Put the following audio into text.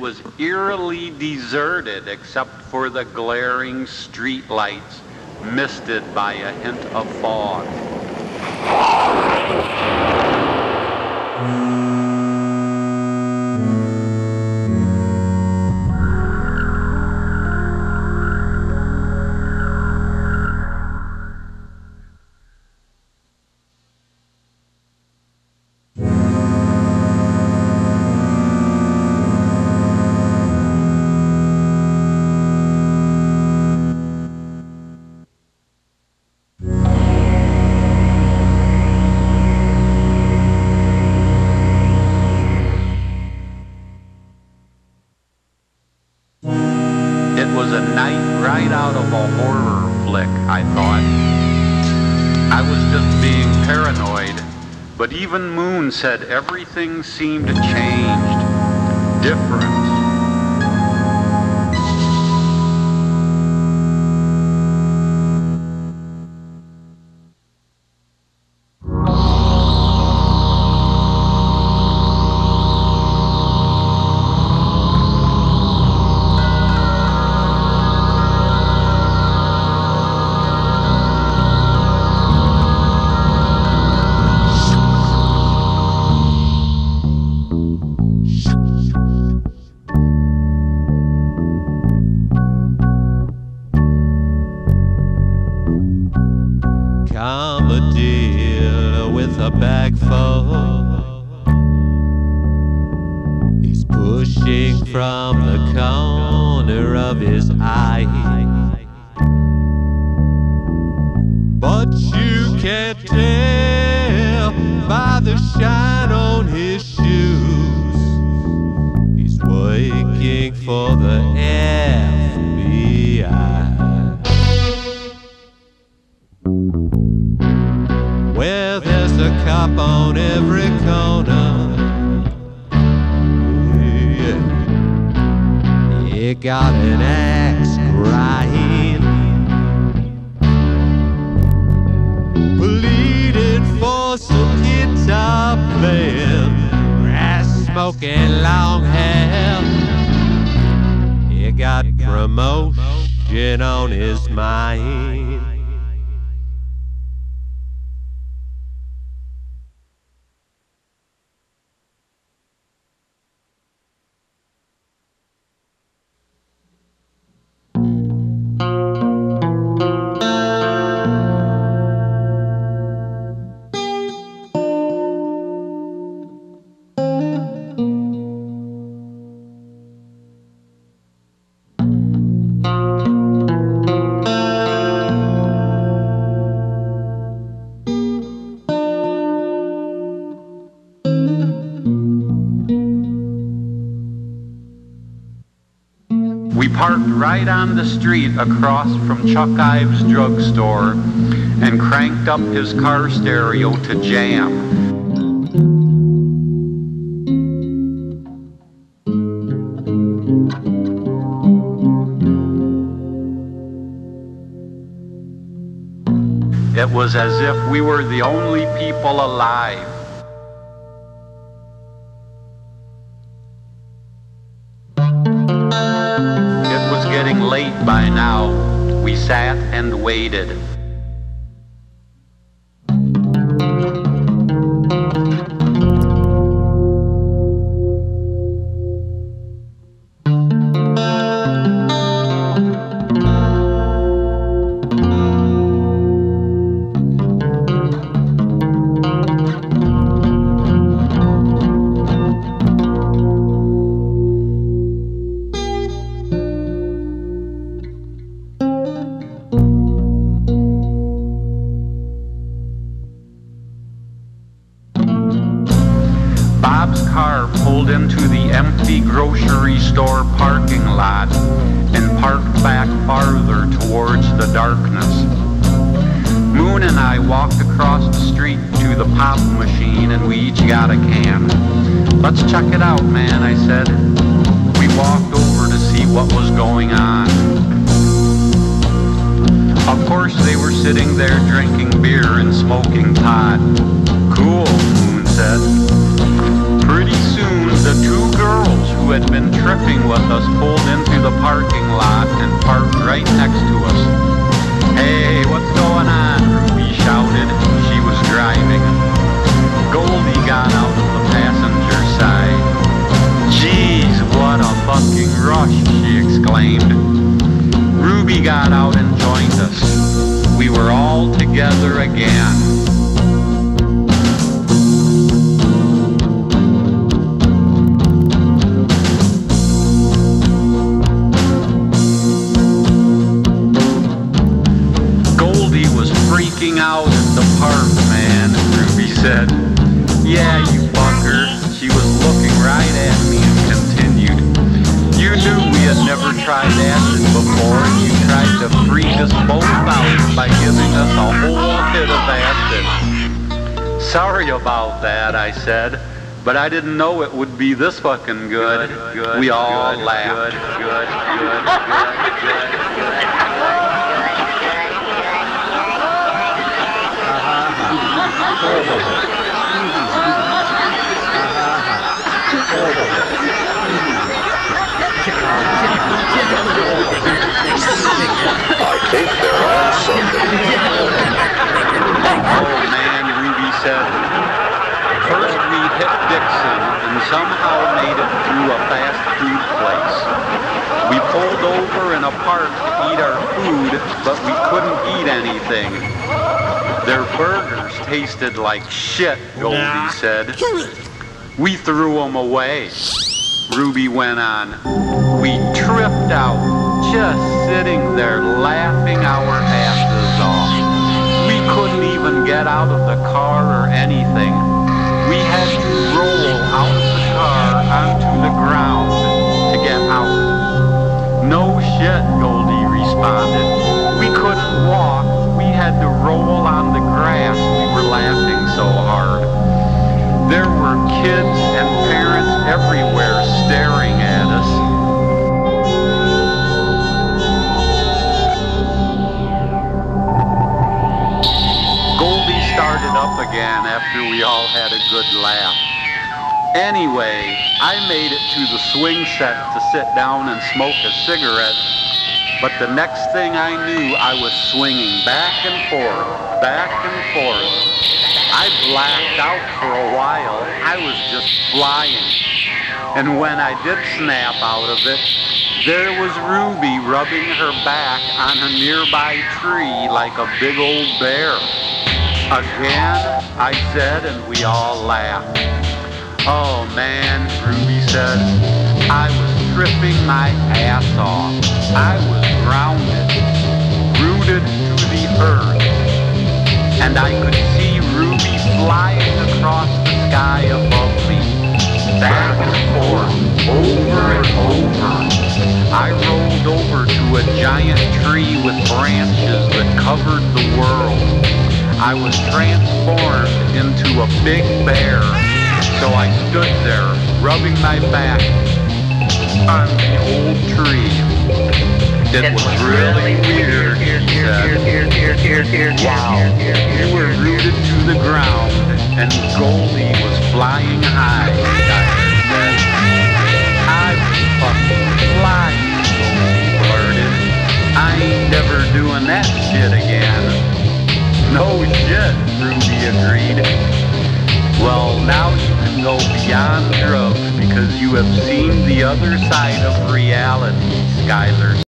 was eerily deserted except for the glaring street lights, misted by a hint of fog. It was a night right out of a horror flick, I thought. I was just being paranoid, but even Moon said everything seemed changed, different. Come a deal with a bag full. He's pushing from the corner of his eye, but you can't tell by the shine on his shoes. He's working for the FBI. Well, there's a cop on every corner. Yeah. He got an axe crying, pleading for some guitar playing, grass smoking, long hair. He got promotion on his mind. We parked right on the street across from Chuck Ives drugstore and cranked up his car stereo to jam. It was as if we were the only people alive. It was getting late by now. We sat and waited. Bob's car pulled into the empty grocery store parking lot and parked back farther towards the darkness. Moon and I walked across the street to the pop machine and we each got a can. "Let's check it out, man," I said. We walked over to see what was going on. Of course they were sitting there drinking beer and smoking pot. "Cool," Moon said. Pretty soon The two girls who had been tripping with us pulled into the parking lot and parked right next to us. "Hey, what's going on?" Ruby shouted. She was driving. Goldie got out of the passenger side. "Geez, what a fucking rush," she exclaimed. Ruby got out and joined us. We were all together again. Goldie was freaking out at the park, man, Ruby said. "Yeah, you fucker." She was looking right at me and continued. "You knew we had never tried acid before, and you tried to freak us both out by giving us a whole hit of acid." "Sorry about that," I said, "but I didn't know it would be this fucking good." We all laughed. I think they're on something. "Oh man," Ruby said. "First we hit Dixon and somehow made it through a fast food place. We pulled over in a park to eat our food, but we couldn't eat anything. Their burgers tasted like shit," Goldie said. "We threw them away." Ruby went on. "We tripped out, just sitting there laughing our asses off. We couldn't even get out of the car or anything. We had to roll out of the car onto the ground to get out." "No shit," Goldie responded. "We couldn't walk. We had to roll on the grass. We were laughing so hard. There were kids and parents everywhere staring at us." Goldie started up again after we all had a good laugh. "Anyway, I made it to the swing set to sit down and smoke a cigarette, but the next thing I knew I was swinging back and forth, back and forth. I blacked out for a while. I was just flying. And when I did snap out of it, there was Ruby rubbing her back on a nearby tree like a big old bear." "Again?" I said, and we all laughed. "Oh man," Ruby said, "I was tripping my ass off. I was grounded, rooted to the earth, and I could see Ruby flying across the sky above me, back and forth, over and over. I rolled over to a giant tree with branches that covered the world. I was transformed into a big bear, so I stood there, rubbing my back on the old tree. It was really weird," he said. "Wow, you were rooted to the ground, and Goldie was flying high," Skyler said. "I was fucking flying," Goldie blurted. "I ain't never doing that shit again." "No shit," Ruby agreed. "Well, now you can go beyond drugs because you have seen the other side of reality," Skyler